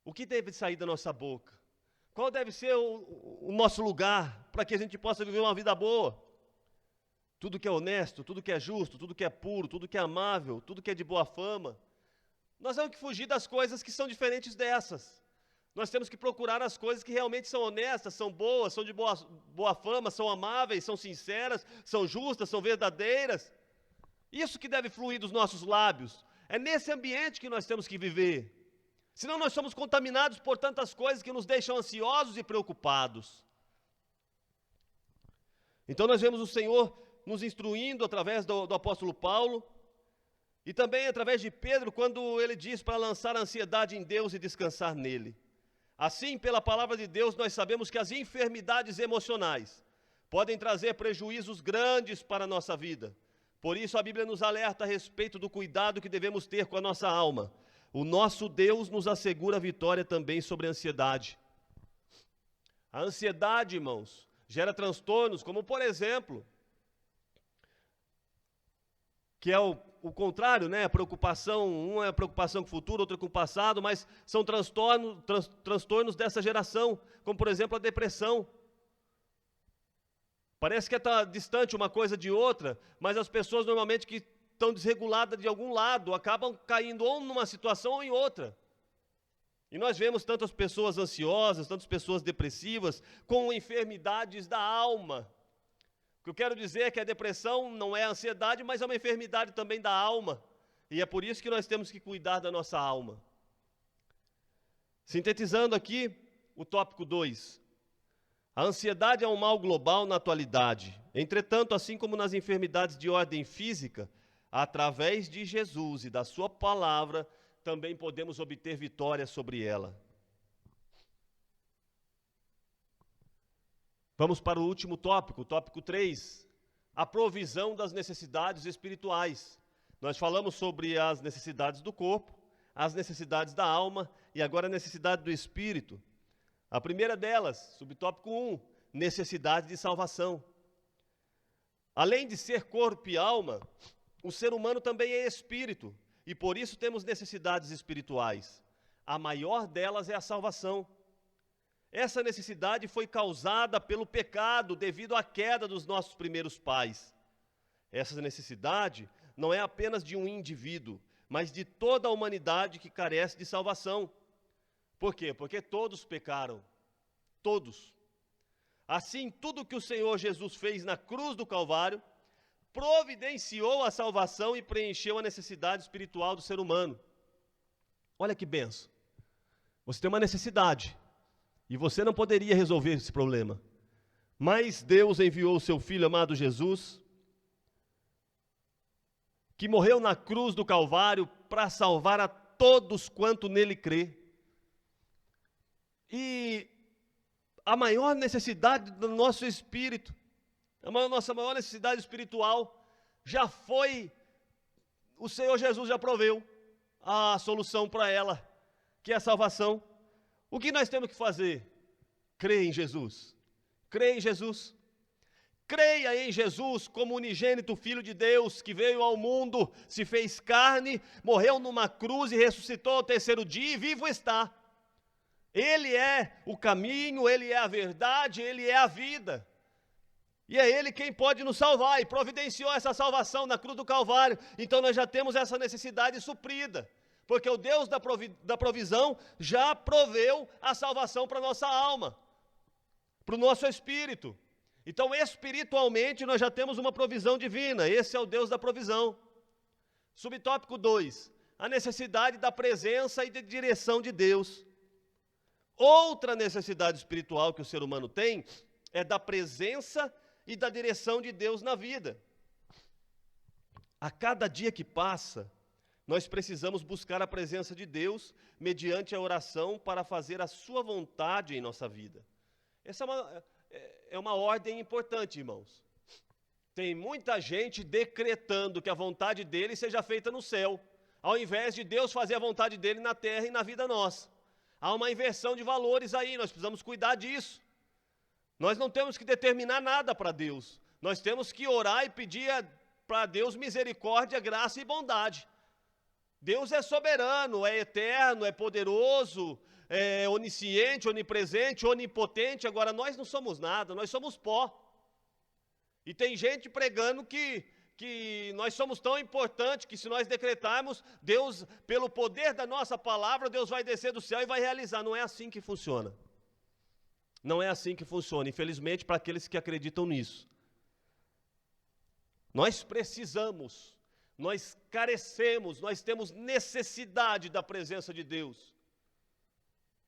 O que deve sair da nossa boca? Qual deve ser o nosso lugar para que a gente possa viver uma vida boa? Tudo que é honesto, tudo que é justo, tudo que é puro, tudo que é amável, tudo que é de boa fama. Nós temos que fugir das coisas que são diferentes dessas. Nós temos que procurar as coisas que realmente são honestas, são boas, são de boa fama, são amáveis, são sinceras, são justas, são verdadeiras. Isso que deve fluir dos nossos lábios. É nesse ambiente que nós temos que viver. Senão nós somos contaminados por tantas coisas que nos deixam ansiosos e preocupados. Então nós vemos o Senhor nos instruindo através do apóstolo Paulo, e também através de Pedro, quando ele diz para lançar a ansiedade em Deus e descansar nele. Assim, pela palavra de Deus, nós sabemos que as enfermidades emocionais podem trazer prejuízos grandes para a nossa vida. Por isso a Bíblia nos alerta a respeito do cuidado que devemos ter com a nossa alma. O nosso Deus nos assegura a vitória também sobre a ansiedade. A ansiedade, irmãos, gera transtornos, como por exemplo, que é o contrário, né? A preocupação, uma é a preocupação com o futuro, outra com o passado, mas são transtornos dessa geração, como por exemplo a depressão. Parece que está distante uma coisa de outra, mas as pessoas normalmente que estão desreguladas de algum lado acabam caindo ou numa situação ou em outra. E nós vemos tantas pessoas ansiosas, tantas pessoas depressivas, com enfermidades da alma. O que eu quero dizer é que a depressão não é a ansiedade, mas é uma enfermidade também da alma. E é por isso que nós temos que cuidar da nossa alma. Sintetizando aqui o tópico 2. A ansiedade é um mal global na atualidade. Entretanto, assim como nas enfermidades de ordem física, através de Jesus e da sua palavra, também podemos obter vitória sobre ela. Vamos para o último tópico, o tópico 3, a provisão das necessidades espirituais. Nós falamos sobre as necessidades do corpo, as necessidades da alma e agora a necessidade do espírito. A primeira delas, subtópico 1, necessidade de salvação. Além de ser corpo e alma, o ser humano também é espírito. E por isso temos necessidades espirituais. A maior delas é a salvação. Essa necessidade foi causada pelo pecado devido à queda dos nossos primeiros pais. Essa necessidade não é apenas de um indivíduo, mas de toda a humanidade que carece de salvação. Por quê? Porque todos pecaram. Todos. Assim, tudo que o Senhor Jesus fez na cruz do Calvário providenciou a salvação e preencheu a necessidade espiritual do ser humano. Olha que benção. Você tem uma necessidade e você não poderia resolver esse problema. Mas Deus enviou o seu Filho amado Jesus, que morreu na cruz do Calvário para salvar a todos quanto nele crê. E a maior necessidade do nosso espírito, nossa maior necessidade espiritual, já foi, o Senhor Jesus já proveu a solução para ela, que é a salvação. O que nós temos que fazer? Crer em Jesus. Crer em Jesus. Creia em Jesus como unigênito Filho de Deus, que veio ao mundo, se fez carne, morreu numa cruz e ressuscitou ao terceiro dia e vivo está. Ele é o caminho, Ele é a verdade, Ele é a vida. E é Ele quem pode nos salvar e providenciou essa salvação na cruz do Calvário. Então nós já temos essa necessidade suprida, porque o Deus da provisão já proveu a salvação para a nossa alma, para o nosso espírito. Então espiritualmente nós já temos uma provisão divina, esse é o Deus da provisão. Subtópico 2, a necessidade da presença e de direção de Deus. Outra necessidade espiritual que o ser humano tem é da presença e da direção de Deus na vida. A cada dia que passa, nós precisamos buscar a presença de Deus mediante a oração para fazer a sua vontade em nossa vida. Essa é uma ordem importante, irmãos. Tem muita gente decretando que a vontade dele seja feita no céu, ao invés de Deus fazer a vontade dele na terra e na vida nossa. Há uma inversão de valores aí, nós precisamos cuidar disso. Nós não temos que determinar nada para Deus. Nós temos que orar e pedir para Deus misericórdia, graça e bondade. Deus é soberano, é eterno, é poderoso, é onisciente, onipresente, onipotente. Agora, nós não somos nada, nós somos pó. E tem gente pregando que nós somos tão importantes que se nós decretarmos, Deus, pelo poder da nossa palavra, Deus vai descer do céu e vai realizar. Não é assim que funciona. Não é assim que funciona, infelizmente, para aqueles que acreditam nisso. Nós precisamos, nós carecemos, nós temos necessidade da presença de Deus.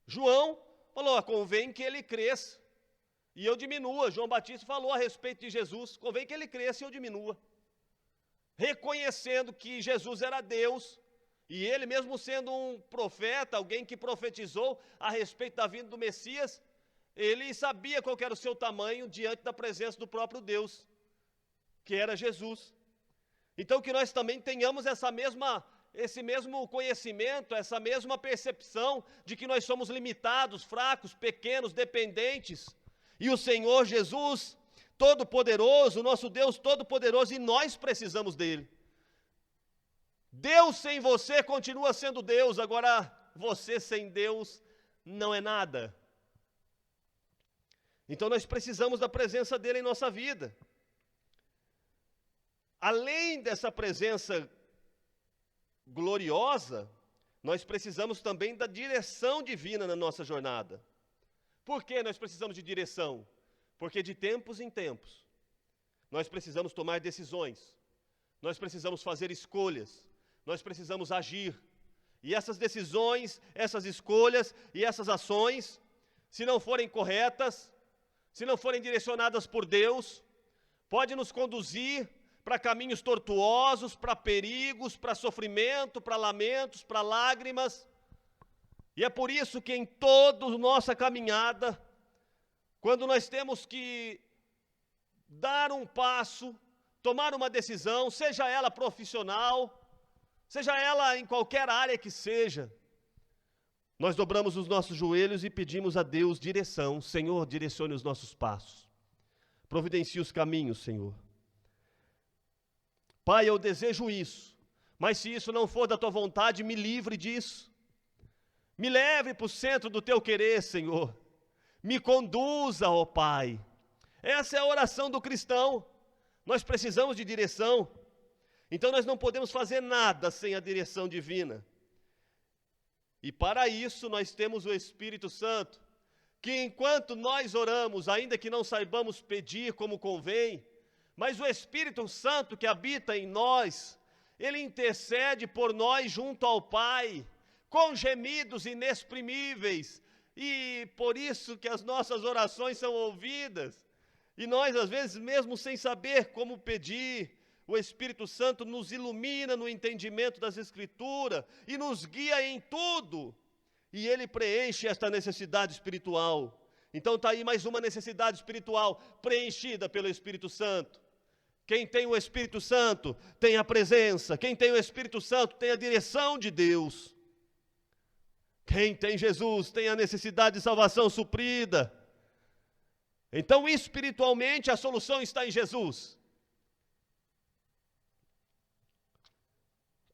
João falou, convém que ele cresça e eu diminua. João Batista falou a respeito de Jesus, convém que ele cresça e eu diminua. Reconhecendo que Jesus era Deus, e ele mesmo sendo um profeta, alguém que profetizou a respeito da vinda do Messias, ele sabia qual era o seu tamanho diante da presença do próprio Deus, que era Jesus. Então que nós também tenhamos esse mesmo conhecimento, essa mesma percepção de que nós somos limitados, fracos, pequenos, dependentes, e o Senhor Jesus Todo-Poderoso, nosso Deus Todo-Poderoso, e nós precisamos dele. Deus sem você continua sendo Deus, agora você sem Deus não é nada. Então nós precisamos da presença dele em nossa vida. Além dessa presença gloriosa, nós precisamos também da direção divina na nossa jornada. Por que nós precisamos de direção? Porque de tempos em tempos, nós precisamos tomar decisões, nós precisamos fazer escolhas, nós precisamos agir. E essas decisões, essas escolhas e essas ações, se não forem corretas, se não forem direcionadas por Deus, pode nos conduzir para caminhos tortuosos, para perigos, para sofrimento, para lamentos, para lágrimas. E é por isso que em toda a nossa caminhada, quando nós temos que dar um passo, tomar uma decisão, seja ela profissional, seja ela em qualquer área que seja, nós dobramos os nossos joelhos e pedimos a Deus direção. Senhor, direcione os nossos passos. Providencie os caminhos, Senhor. Pai, eu desejo isso, mas se isso não for da tua vontade, me livre disso. Me leve para o centro do teu querer, Senhor. Me conduza, ó Pai. Essa é a oração do cristão. Nós precisamos de direção. Então nós não podemos fazer nada sem a direção divina. E para isso nós temos o Espírito Santo, que enquanto nós oramos, ainda que não saibamos pedir como convém, mas o Espírito Santo que habita em nós, ele intercede por nós junto ao Pai, com gemidos inexprimíveis, e por isso que as nossas orações são ouvidas. E nós, às vezes, mesmo sem saber como pedir, o Espírito Santo nos ilumina no entendimento das Escrituras e nos guia em tudo. E ele preenche esta necessidade espiritual. Então está aí mais uma necessidade espiritual preenchida pelo Espírito Santo. Quem tem o Espírito Santo tem a presença. Quem tem o Espírito Santo tem a direção de Deus. Quem tem Jesus tem a necessidade de salvação suprida. Então, espiritualmente, a solução está em Jesus.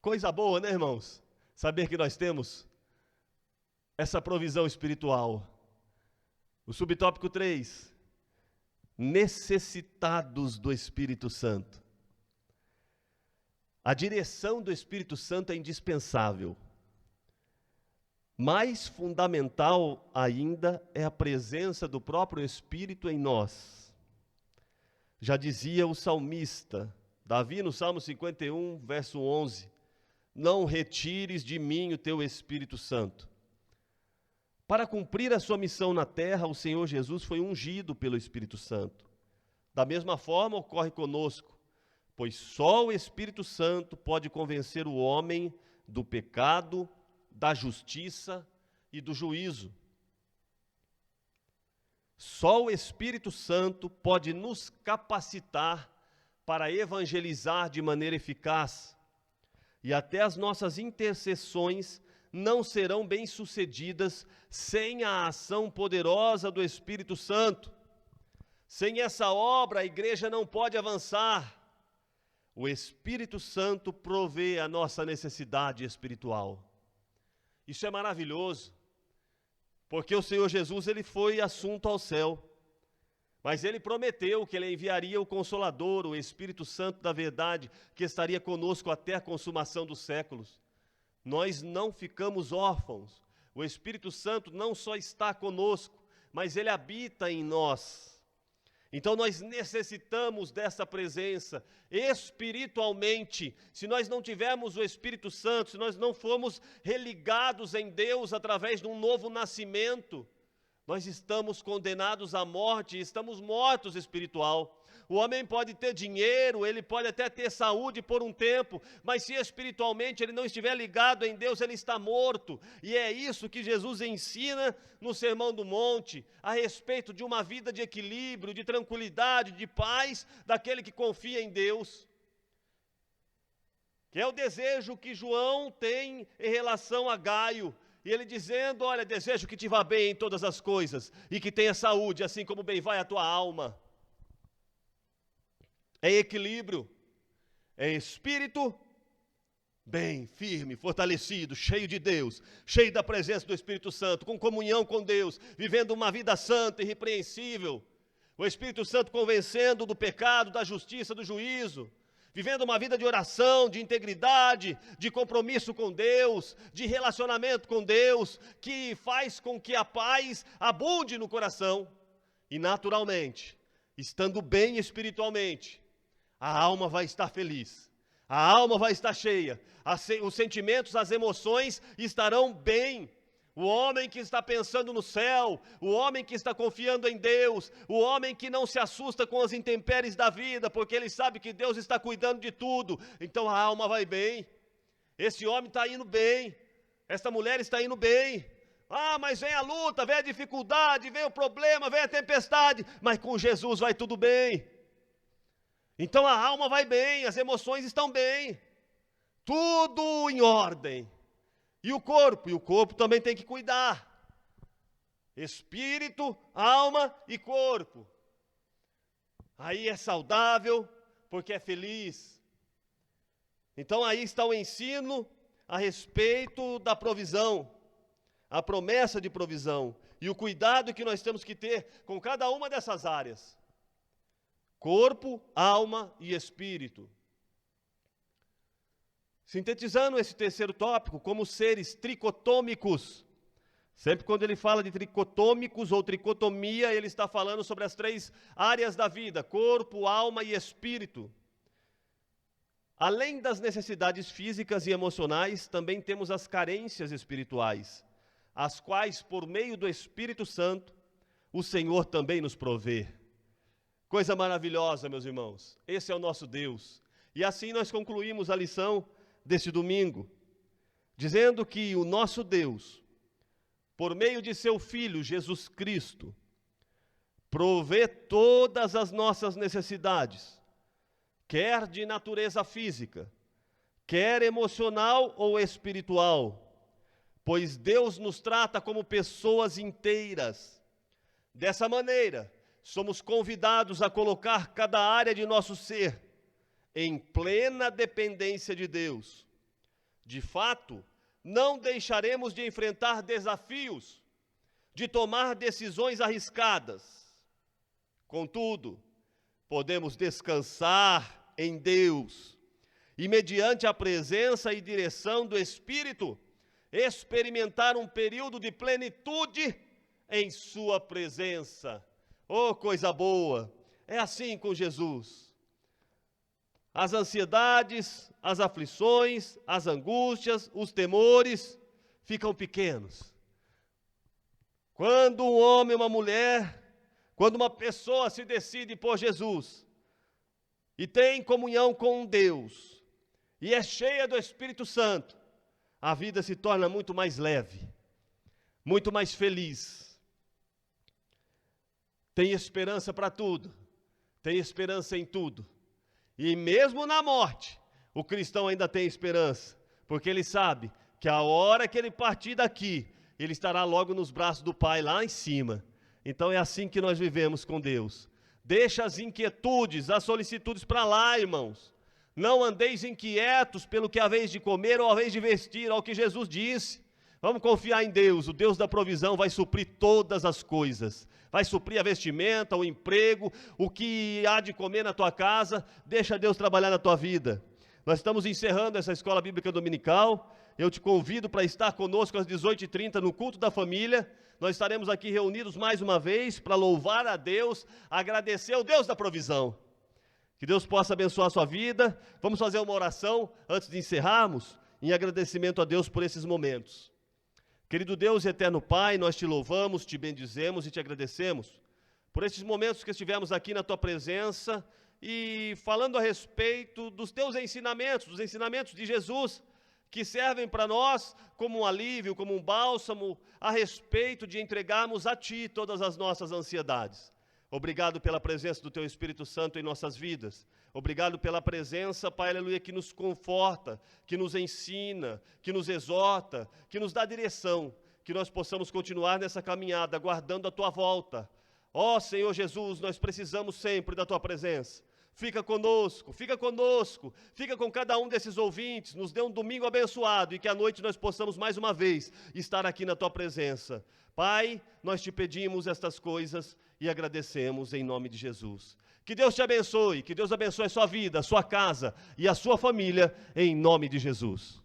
Coisa boa, né, irmãos? Saber que nós temos essa provisão espiritual. O subtópico 3. Necessitados do Espírito Santo. A direção do Espírito Santo é indispensável. Mais fundamental ainda é a presença do próprio Espírito em nós. Já dizia o salmista, Davi no Salmo 51, verso 11, não retires de mim o teu Espírito Santo. Para cumprir a sua missão na terra, o Senhor Jesus foi ungido pelo Espírito Santo. Da mesma forma ocorre conosco, pois só o Espírito Santo pode convencer o homem do pecado, da justiça e do juízo. Só o Espírito Santo pode nos capacitar para evangelizar de maneira eficaz. E até as nossas intercessões não serão bem-sucedidas sem a ação poderosa do Espírito Santo. Sem essa obra, a igreja não pode avançar. O Espírito Santo provê a nossa necessidade espiritual. Isso é maravilhoso, porque o Senhor Jesus ele foi assunto ao céu, mas ele prometeu que ele enviaria o Consolador, o Espírito Santo da verdade, que estaria conosco até a consumação dos séculos. Nós não ficamos órfãos, o Espírito Santo não só está conosco, mas ele habita em nós. Então nós necessitamos dessa presença espiritualmente. Se nós não tivermos o Espírito Santo, se nós não formos religados em Deus através de um novo nascimento, nós estamos condenados à morte, estamos mortos espiritual. O homem pode ter dinheiro, ele pode até ter saúde por um tempo, mas se espiritualmente ele não estiver ligado em Deus, ele está morto. E é isso que Jesus ensina no Sermão do Monte, a respeito de uma vida de equilíbrio, de tranquilidade, de paz, daquele que confia em Deus. Que é o desejo que João tem em relação a Gaio. E ele dizendo, olha, desejo que te vá bem em todas as coisas, e que tenha saúde, assim como bem vai a tua alma. É equilíbrio, é espírito bem, firme, fortalecido, cheio de Deus, cheio da presença do Espírito Santo, com comunhão com Deus, vivendo uma vida santa e irrepreensível. O Espírito Santo convencendo do pecado, da justiça, do juízo, vivendo uma vida de oração, de integridade, de compromisso com Deus, de relacionamento com Deus, que faz com que a paz abunde no coração. E naturalmente, estando bem espiritualmente, a alma vai estar feliz, a alma vai estar cheia, os sentimentos, as emoções estarão bem. O homem que está pensando no céu, o homem que está confiando em Deus, o homem que não se assusta com as intempéries da vida, porque ele sabe que Deus está cuidando de tudo, então a alma vai bem. Esse homem está indo bem, esta mulher está indo bem. Ah, mas vem a luta, vem a dificuldade, vem o problema, vem a tempestade, mas com Jesus vai tudo bem. Então a alma vai bem, as emoções estão bem, tudo em ordem. E o corpo também tem que cuidar. Espírito, alma e corpo. Aí é saudável, porque é feliz. Então aí está o ensino a respeito da provisão, a promessa de provisão e o cuidado que nós temos que ter com cada uma dessas áreas. Corpo, alma e espírito. Sintetizando esse terceiro tópico, como seres tricotômicos. Sempre quando ele fala de tricotômicos ou tricotomia, ele está falando sobre as três áreas da vida: corpo, alma e espírito. Além das necessidades físicas e emocionais, também temos as carências espirituais, as quais, por meio do Espírito Santo, o Senhor também nos provê. Coisa maravilhosa, meus irmãos. Esse é o nosso Deus. E assim nós concluímos a lição deste domingo, dizendo que o nosso Deus, por meio de seu Filho Jesus Cristo, provê todas as nossas necessidades, quer de natureza física, quer emocional ou espiritual, pois Deus nos trata como pessoas inteiras. Dessa maneira, somos convidados a colocar cada área de nosso ser em plena dependência de Deus. De fato, não deixaremos de enfrentar desafios, de tomar decisões arriscadas. Contudo, podemos descansar em Deus e, mediante a presença e direção do Espírito, experimentar um período de plenitude em sua presença. Oh, coisa boa! É assim com Jesus. As ansiedades, as aflições, as angústias, os temores ficam pequenos. Quando um homem, uma mulher, quando uma pessoa se decide por Jesus e tem comunhão com Deus e é cheia do Espírito Santo, a vida se torna muito mais leve, muito mais feliz. Tem esperança para tudo, tem esperança em tudo. E mesmo na morte, o cristão ainda tem esperança, porque ele sabe que a hora que ele partir daqui, ele estará logo nos braços do Pai, lá em cima. Então é assim que nós vivemos com Deus. Deixa as inquietudes, as solicitudes para lá, irmãos. Não andeis inquietos pelo que haveis de comer ou haveis de vestir, ao que Jesus disse. Vamos confiar em Deus, o Deus da provisão vai suprir todas as coisas. Vai suprir a vestimenta, o emprego, o que há de comer na tua casa, deixa Deus trabalhar na tua vida. Nós estamos encerrando essa escola bíblica dominical, eu te convido para estar conosco às 18h30 no culto da família. Nós estaremos aqui reunidos mais uma vez para louvar a Deus, agradecer ao Deus da provisão. Que Deus possa abençoar a sua vida. Vamos fazer uma oração antes de encerrarmos, em agradecimento a Deus por esses momentos. Querido Deus e eterno Pai, nós te louvamos, te bendizemos e te agradecemos por esses momentos que estivemos aqui na tua presença e falando a respeito dos teus ensinamentos, dos ensinamentos de Jesus, que servem para nós como um alívio, como um bálsamo, a respeito de entregarmos a Ti todas as nossas ansiedades. Obrigado pela presença do Teu Espírito Santo em nossas vidas. Obrigado pela presença, Pai, aleluia, que nos conforta, que nos ensina, que nos exorta, que nos dá direção, que nós possamos continuar nessa caminhada, aguardando a Tua volta. Ó Senhor Jesus, nós precisamos sempre da Tua presença. Fica conosco, fica com cada um desses ouvintes, nos dê um domingo abençoado e que à noite nós possamos mais uma vez estar aqui na Tua presença. Pai, nós te pedimos estas coisas e agradecemos em nome de Jesus. Que Deus te abençoe, que Deus abençoe a sua vida, a sua casa e a sua família, em nome de Jesus.